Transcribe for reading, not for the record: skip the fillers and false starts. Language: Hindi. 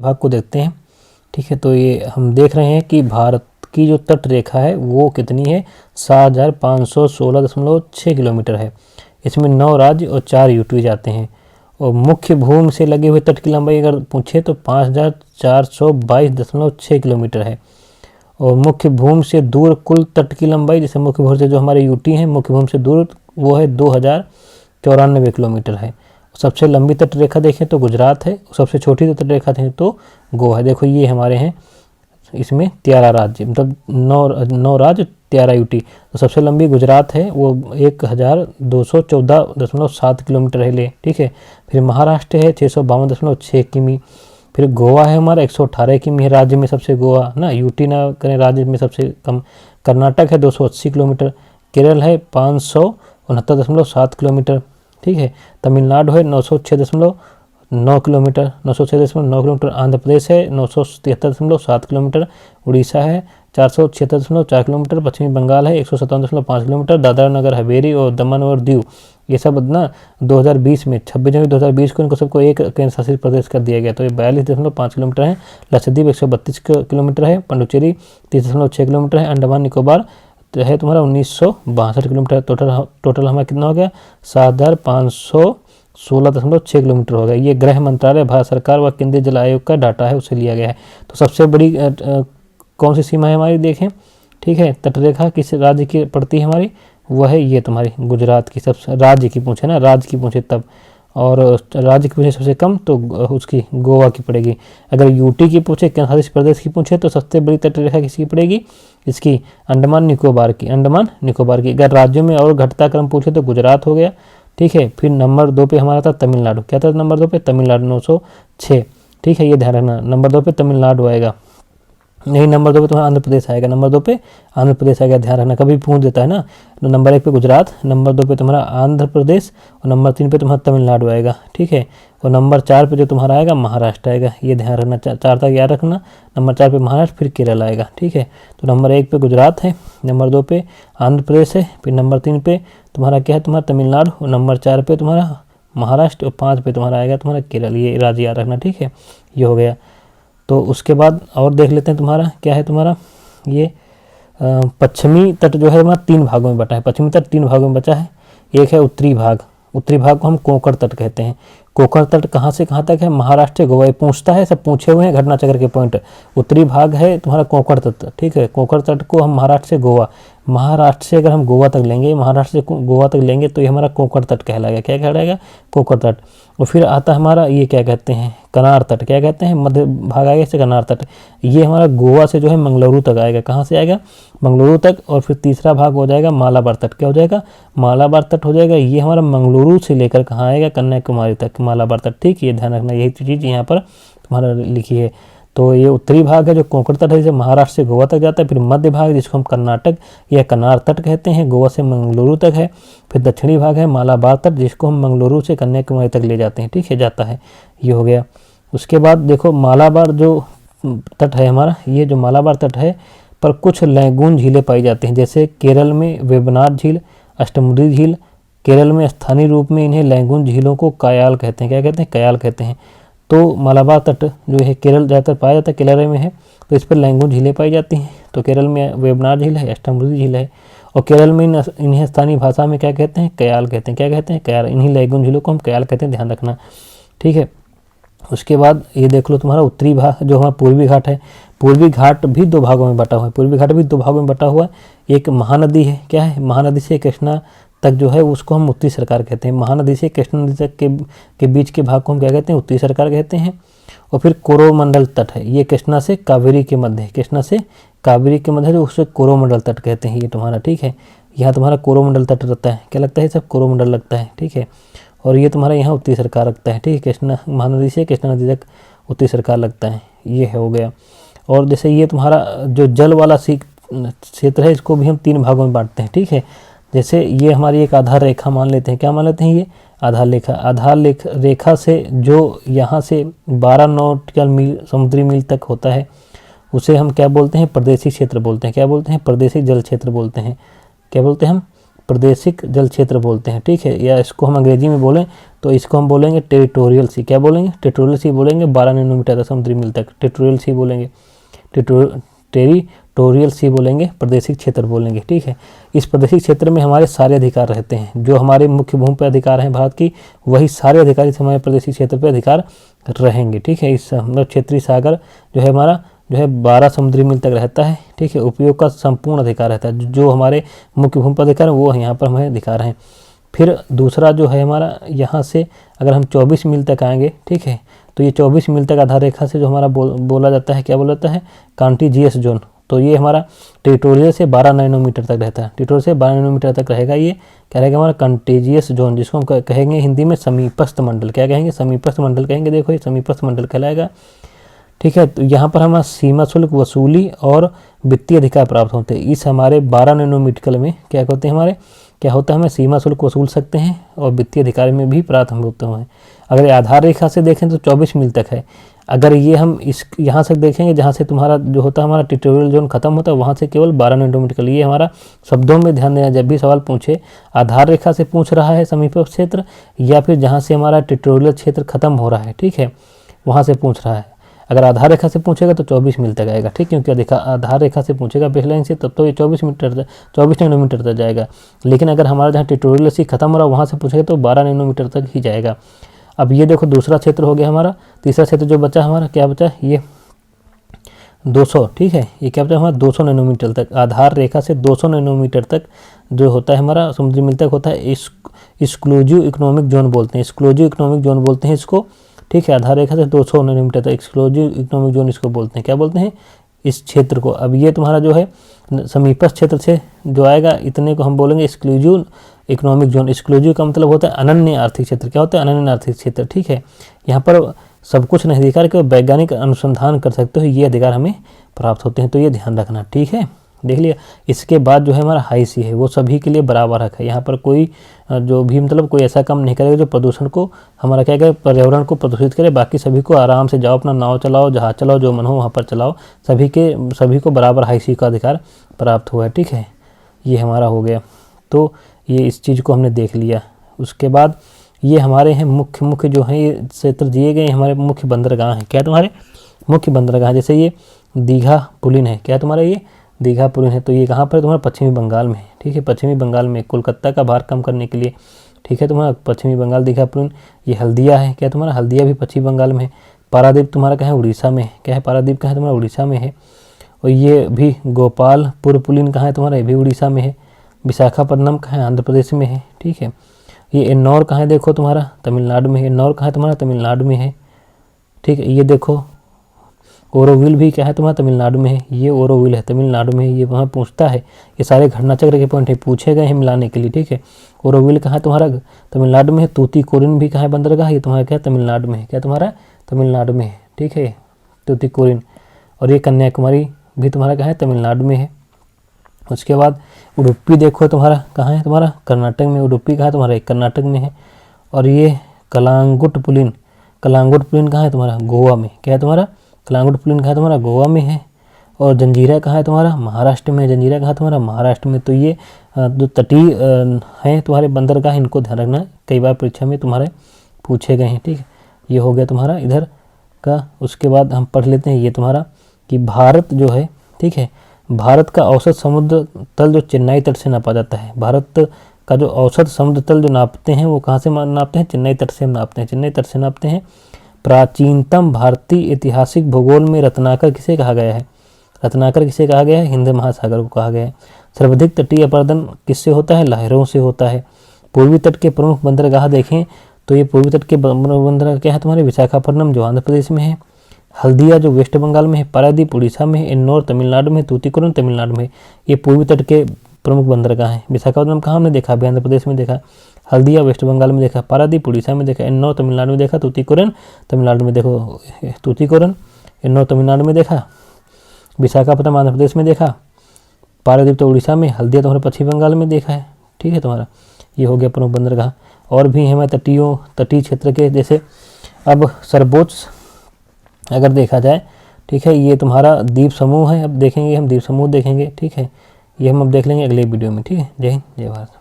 भाग को देखते हैं। ठीक है, तो ये हम देख रहे हैं कि भारत की जो तट रेखा है वो कितनी है, 7516.6 किलोमीटर है। इसमें 9 राज्य और 4 यूटी जाते हैं। और मुख्य भूमि से लगे हुए तट की लंबाई अगर पूछे तो 5422.6 किलोमीटर है। और मुख्य भूमि से दूर कुल तट की लंबाई, जैसे मुख्य भूमि से जो हमारे यूटी हैं मुख्य भूमि से दूर, वो है 2094 किलोमीटर है। सबसे लंबी तट रेखा देखें तो गुजरात है, सबसे छोटी तट रेखा देखें तो गोवा है। देखो ये हमारे हैं, इसमें 13 राज्य, मतलब 9 राज्य 13 यूटी। तो सबसे लंबी गुजरात है, वो 1214.7 किलोमीटर है ले। ठीक है, फिर महाराष्ट्र है 652.6 किमी। फिर गोवा है हमारा 118 किमी है, राज्य में सबसे गोवा ना, यूटी ना करें, राज्य में सबसे कम। कर्नाटक है 280 किलोमीटर। केरल है 569.7 किलोमीटर। ठीक है, तमिलनाडु है 906.9 किलोमीटर, 906.9 किलोमीटर। आंध्र प्रदेश है 973.7 किलोमीटर। उड़ीसा है 476.4 किलोमीटर। पश्चिमी बंगाल है 157.5 किलोमीटर। दादरा नगर हवेली और दमन और दीव, ये सब ना 2020 में 26 जनवरी 2020 को इनको सबको एक केंद्र शासित प्रदेश कर दिया गया। तो ये 42.5 किलोमीटर है। लक्षद्वीप 132 किलोमीटर है। पुडुचेरी 30.6 किलोमीटर है। अंडमान निकोबार तो है तुम्हारा 1962 किलोमीटर। टोटल हमारा कितना हो गया, 7516.6 किलोमीटर हो गया। ये गृह मंत्रालय, भारत सरकार व केंद्रीय जल आयोग का डाटा है, उससे लिया गया है। तो सबसे बड़ी कौन सी सीमा है हमारी देखें। ठीक है, तटरेखा किस राज्य की पड़ती है हमारी, वह है ये तुम्हारी गुजरात की। सबसे राज्य की पूछे ना, राज्य की पूछे तब, और राज्य की पूछे सबसे कम तो उसकी गोवा की पड़ेगी। अगर यूटी की पूछे, केंद्र शासित प्रदेश की पूछे, तो सबसे बड़ी तटरेखा किसकी पड़ेगी, इसकी अंडमान निकोबार की। अंडमान निकोबार की। अगर राज्यों में और घटता क्रम पूछे तो गुजरात हो गया। ठीक है, फिर नंबर 2 पे हमारा था तमिलनाडु। क्या था नंबर 2 पे, तमिलनाडु 906। ठीक है, ये ध्यान रखना, नंबर 2 पे तमिलनाडु आएगा, नहीं नंबर 2 पे तुम्हारा आंध्र प्रदेश आएगा। नंबर 2 पे आंध्र प्रदेश आएगा, ध्यान रखना, कभी पूछ देता है ना। नंबर 1 पे गुजरात, नंबर 2 पे तुम्हारा आंध्र प्रदेश, और नंबर 3 पे तुम्हारा तमिलनाडु आएगा। ठीक है, और नंबर 4 पे जो तुम्हारा आएगा महाराष्ट्र आएगा, ये ध्यान रखना, 4 तक याद रखना। नंबर 4 पे महाराष्ट्र, फिर केरल आएगा। ठीक है, तो नंबर 1 पे गुजरात है, नंबर 2 पे आंध्र प्रदेश है, फिर नंबर 3 पे तुम्हारा क्या है, तुम्हारा तमिलनाडु, और नंबर 4 पे तुम्हारा महाराष्ट्र, और 5 पे तुम्हारा आएगा तुम्हारा केरल। ये राज्य याद रखना। ठीक है, ये हो गया। तो उसके बाद और देख लेते हैं, तुम्हारा क्या है, तुम्हारा ये पश्चिमी तट जो है हमारा 3 भागों में बटा है। पश्चिमी तट 3 भागों में बचा है। एक है उत्तरी भाग, उत्तरी भाग को हम कोंकण तट कहते हैं। कोंकण तट कहाँ से कहाँ तक है, महाराष्ट्र से गोवा। ये पूछता है, सब पूछे हुए हैं घटना चक्र के पॉइंट। उत्तरी भाग है तुम्हारा कोंकण तट। ठीक है, कोंकण तट को हम महाराष्ट्र से गोवा, महाराष्ट्र से अगर हम गोवा तक लेंगे, महाराष्ट्र से गोवा तक लेंगे तो ये हमारा कोंकण तट कहलाएगा। क्या कहलाएगा, कोंकण तट। और फिर आता है हमारा ये क्या कहते हैं, कनार तट। क्या कहते हैं, मध्य भाग आएगा इससे कनार तट। ये हमारा गोवा से जो है मंगलुरु तक आएगा। कहाँ से आएगा, मंगलुरु तक। और फिर तीसरा भाग हो जाएगा मालाबार तट। क्या हो जाएगा, मालाबार तट हो जाएगा। ये हमारा मंगलुरु से लेकर कहाँ आएगा, कन्याकुमारी तक, मालाबार तट। ठीक, ये ध्यान रखना, यही चीज़ यहाँ पर तुम्हारा लिखी है। तो ये उत्तरी भाग है जो कोंकण तट है, जिसे महाराष्ट्र से गोवा तक जाता है। फिर मध्य भाग जिसको हम कर्नाटक या कनार तट कहते हैं, गोवा से मंगलुरु तक है। फिर दक्षिणी भाग है मालाबार तट, जिसको हम मंगलुरु से कन्याकुमारी तक ले जाते हैं। ठीक है, जाता है, ये हो गया। उसके बाद देखो मालाबार जो तट है हमारा, ये जो मालाबार तट है पर कुछ लैगून झीलें पाई जाती हैं। जैसे केरल में वेबनाड झील, अष्टमुडी झील। केरल में स्थानीय रूप में इन्हें लैगून झीलों को कयाल कहते हैं। क्या कहते हैं, कयाल कहते हैं। तो मालाबार तट जो है केरल ज़्यादातर पाया जाता है, केरल में है, तो इस पर लैगून झीलें पाई जाती हैं। तो केरल में वेबनाड झील है, अष्टमुडी झील है। और केरल में इन्हें स्थानीय भाषा में क्या कहते हैं, कयाल कहते हैं। क्या कहते हैं, कयाल। इन्हीं लैगून झीलों को हम कयाल कहते हैं, ध्यान रखना। ठीक है, उसके बाद ये देख लो तुम्हारा उत्तरी भाग जो हमारा पूर्वी घाट है। पूर्वी घाट भी 2 भागों में बटा हुआ है। पूर्वी घाट भी 2 भागों में बटा हुआ है। एक महानदी है, क्या है, महानदी से कृष्णा तक जो है उसको हम उत्तरी सरकार कहते हैं। महानदी से कृष्णा नदी तक के बीच के भाग को हम क्या कहते हैं, उत्तरी सरकार कहते हैं। और फिर कोरोमंडल तट है, ये कृष्णा से कावेरी के मध्य, कृष्णा से कावेरी के मध्य जो उससे कोरोमंडल तट कहते हैं ये तुम्हारा। ठीक है, यहाँ तुम्हारा कोरोमंडल तट रहता है। क्या लगता है, सब कोरोमंडल लगता है। ठीक है, और ये तुम्हारा यहाँ उत्तरी सरकार लगता है। ठीक है, कृष्णा महानदी से कृष्णा नदी तक उत्तरी सरकार लगता है, ये हो गया। और जैसे ये तुम्हारा जो जल वाला क्षेत्र है, इसको भी हम 3 भागों में बांटते हैं। ठीक है, जैसे ये हमारी एक आधार रेखा मान लेते हैं। क्या मान लेते हैं, ये आधार रेखा। आधार रेखा से जो यहाँ से 12 नॉटिकल मील समुद्री मील तक होता है, उसे हम क्या बोलते हैं, प्रदेशी क्षेत्र बोलते हैं। क्या बोलते हैं, प्रदेशी जल क्षेत्र बोलते हैं। क्या बोलते हैं हम, प्रादेशिक जल क्षेत्र बोलते हैं, ठीक है। या इसको हम अंग्रेजी में बोलें तो इसको हम बोलेंगे टेरिटोरियल सी। क्या बोलेंगे? टेरिटोरियल सी बोलेंगे। 12 नैनोमीटर तक समुद्री मील तक टेरिटोरियल सी बोलेंगे। टेरिटोरियल सी बोलेंगे, प्रादेशिक क्षेत्र बोलेंगे, ठीक है। इस प्रादेशिक क्षेत्र में हमारे सारे अधिकार रहते हैं। जो हमारे मुख्य भूमि पर अधिकार हैं भारत की, वही सारे अधिकार इस हमारे प्रादेशिक क्षेत्र पर अधिकार रहेंगे, ठीक है। इस मतलब क्षेत्रीय सागर जो है हमारा जो है 12 समुद्री मील तक रहता है, ठीक है। उपयोग का संपूर्ण अधिकार रहता है। जो हमारे मुख्य भूमि पर अधिकार है वो यहाँ पर हमें अधिकार हैं। फिर दूसरा जो है हमारा, यहाँ से अगर हम 24 मील तक आएंगे, ठीक है, तो ये 24 मील तक आधार रेखा से जो हमारा बोला जाता है, क्या बोला जाता है? Contiguous zone. तो ये हमारा टेरिटोरियल से 12 नैनोमीटर तक रहता है। टेरिटोरियल से 12 नैनोमीटर तक रहेगा। ये क्या रहेगा हमारा? कंटेजियस जोन, जिसको हम कहेंगे हिंदी में समीपस्थ मंडल। क्या कहेंगे? समीपस्थ मंडल कहेंगे। देखो ये समीपस्थ मंडल कहलाएगा, ठीक है। तो यहाँ पर हमारा सीमा शुल्क वसूली और वित्तीय अधिकार प्राप्त होते हैं। इस हमारे 12 नैनोमीटर में क्या होते हैं हमारे, क्या होता है? हमें सीमा शुल्क वसूल सकते हैं और वित्तीय अधिकार में भी प्राप्त हम होते हैं। अगर आधार रेखा से देखें तो 24 मील तक है। अगर ये हम इस यहाँ से देखेंगे, जहाँ से तुम्हारा जो होता है हमारा टेरिटोरियल जोन खत्म होता है, वहाँ से केवल 12 नैनोमीटर। ये हमारा शब्दों में ध्यान देना, जब भी सवाल पूछे आधार रेखा से पूछ रहा है समीपस्थ क्षेत्र, या फिर जहाँ से हमारा टेरिटोरियल क्षेत्र खत्म हो रहा है, ठीक है, वहाँ से पूछ रहा है। अगर आधार रेखा से पूछेगा तो 24 मील तक आएगा, ठीक, क्योंकि आधार रेखा से पूछेगा बेसलाइन से, तब तो ये 24 नैनोमीटर तक जाएगा। लेकिन अगर हमारा जहाँ टेरिटोरियल से खत्म हो रहा है वहाँ से पूछेगा तो 12 नैनोमीटर तक ही जाएगा। अब ये देखो दूसरा क्षेत्र हो गया हमारा। तीसरा क्षेत्र जो बचा हमारा, क्या बचा? ये 200, ठीक है। ये क्या बचा हमारा? 200 नैनोमीटर तक। आधार रेखा से 200 नैनोमीटर तक जो होता है हमारा समुद्री मील तक होता है, एक्सक्लूसिव इकोनॉमिक जोन बोलते हैं। एक्सक्लूसिव इकोनॉमिक जोन बोलते हैं इसको, ठीक है। आधार रेखा से 200 नैनोमीटर तक एक्सक्लूसिव इकोनॉमिक जोन इसको बोलते हैं। क्या बोलते हैं? इस क्षेत्र को। अब ये तुम्हारा जो है समीपस्थ क्षेत्र से जो आएगा, इतने को हम बोलेंगे एक्सक्लूसिव इकोनॉमिक जोन। एक्सक्लूसिव का मतलब होता है अनन्य आर्थिक क्षेत्र। क्या होता है? अनन्य आर्थिक क्षेत्र, ठीक है। यहाँ पर सब कुछ नहीं अधिकार के वैज्ञानिक अनुसंधान कर सकते हो, ये अधिकार हमें प्राप्त होते हैं। तो ये ध्यान रखना, ठीक है। देख लिया। इसके बाद जो है हमारा हाई सी है, वो सभी के लिए बराबर हक है। यहाँ पर कोई जो भी मतलब कोई ऐसा काम नहीं करेगा जो प्रदूषण को हमारा क्या करे, पर्यावरण को प्रदूषित करे। बाकी सभी को आराम से जाओ, अपना नाव चलाओ, जहाज चलाओ, जो मन हो वहाँ पर चलाओ। सभी को बराबर हाई सी का अधिकार प्राप्त हुआ है, ठीक है। ये हमारा हो गया। तो ये इस चीज़ को हमने देख लिया। उसके बाद ये हमारे हैं मुख्य जो हैं ये क्षेत्र दिए गए हमारे मुख्य बंदरगाह हैं। क्या तुम्हारे मुख्य बंदरगाह? जैसे ये दीघा पुलिन है। क्या तुम्हारा? ये दीघा पुलिन है। तो ये कहाँ पर है? तुम्हारा पश्चिमी बंगाल में है, ठीक है। पश्चिमी बंगाल में, कोलकाता का भार कम करने के लिए, ठीक है। तुम्हारा पश्चिमी बंगाल दीघा पुलिन। ये हल्दिया है। क्या तुम्हारा? हल्दिया भी पश्चिमी बंगाल में है। पारादीप तुम्हारा कहाँ है? उड़ीसा में है। क्या है? पारादीप कहाँ है? तुम्हारा उड़ीसा में है। और ये भी गोपालपुर पुलिन कहाँ है? तुम्हारा ये भी उड़ीसा में है। विशाखापट्टनम कहाँ है? आंध्र प्रदेश में है, ठीक है। ये इन्नौर कहाँ है? देखो तुम्हारा तमिलनाडु में है। इन्नौर कहाँ है? तुम्हारा तमिलनाडु में है, ठीक है। ये देखो ओरोविल भी क्या है? तुम्हारा तमिलनाडु में है। ये ओरोविल है, तमिलनाडु में है। ये वहाँ पूछता है, ये सारे घटना चक्र के पॉइंट है, पूछे गए हैं मिलाने के लिए, ठीक है। ओरोविल कहाँ है? तुम्हारा तमिलनाडु में है। तूतीकोरिन भी कहाँ है? बंदरगाह। ये तुम्हारा क्या है? तमिलनाडु में है। क्या तुम्हारा? तमिलनाडु में है, ठीक है, तूतीकोरिन। और ये कन्याकुमारी भी तुम्हारा कहाँ है? तमिलनाडु में है। उसके बाद उडुपी देखो तुम्हारा कहाँ है? तुम्हारा कर्नाटक में। उडुपी कहाँ है? तुम्हारा कर्नाटक में है। और ये कलांगुट पुलिन कहाँ है? तुम्हारा गोवा में। क्या है? तुम्हारा कलांगुट पुलिन कहाँ है? तुम्हारा गोवा में है। और जंजीरा कहाँ है? तुम्हारा महाराष्ट्र में। जंजीरा कहाँ है? तुम्हारा महाराष्ट्र में। तो ये जो तटीय हैं तुम्हारे बंदरगाह, इनको ध्यान रखना, कई बार परीक्षा में तुम्हारे पूछे गए हैं, ठीक है। ये हो गया तुम्हारा इधर का। उसके बाद हम पढ़ लेते हैं ये तुम्हारा कि भारत जो है, ठीक है, भारत का औसत समुद्र तल जो चेन्नई तट से नापा जाता है। भारत का जो औसत समुद्र तल जो नापते हैं वो कहाँ से नापते हैं? चेन्नई तट से नापते हैं। चेन्नई तट से नापते हैं। प्राचीनतम भारतीय ऐतिहासिक भूगोल में रत्नाकर किसे कहा गया है? रत्नाकर किसे कहा गया है? हिंद महासागर को कहा गया है। सर्वाधिक तटीय अपरदन किससे होता है? लहरों से होता है। पूर्वी तट के प्रमुख बंदरगाह देखें तो ये पूर्वी तट के बंदरगाह क्या है तुम्हारे? विशाखापट्टनम जो आंध्र प्रदेश में है, हल्दिया जो वेस्ट बंगाल में है, पारादीप उड़ीसा में है, इन्नौर तमिलनाडु में, तूतीकोरिन तमिलनाडु में। ये पूर्वी तट के प्रमुख बंदरगाह हैं। विशाखापट्टनम कहाँ हमने देखा? अभी आंध्र प्रदेश में देखा। हल्दिया वेस्ट बंगाल में देखा। पारादीप उड़ीसा में देखा। इन्नौर तमिलनाडु में देखा। तूतीकोरिन तमिलनाडु में देखो। तूतीकोरिन इन्नौर तमिलनाडु में देखा। विशाखापट्टनम आंध्र प्रदेश में देखा। पारादीप तो उड़ीसा में, हल्दिया तुम्हारे पश्चिम बंगाल में देखा है, ठीक है। तुम्हारा ये हो गया प्रमुख बंदरगाह। और भी हैं हमारे तटीय क्षेत्र के, जैसे अब सर्वोच्च अगर देखा जाए, ठीक है, ये तुम्हारा द्वीप समूह है। अब देखेंगे हम द्वीप समूह देखेंगे, ठीक है। ये हम अब देख लेंगे अगले वीडियो में, ठीक है। जय हिंद, जय भारत।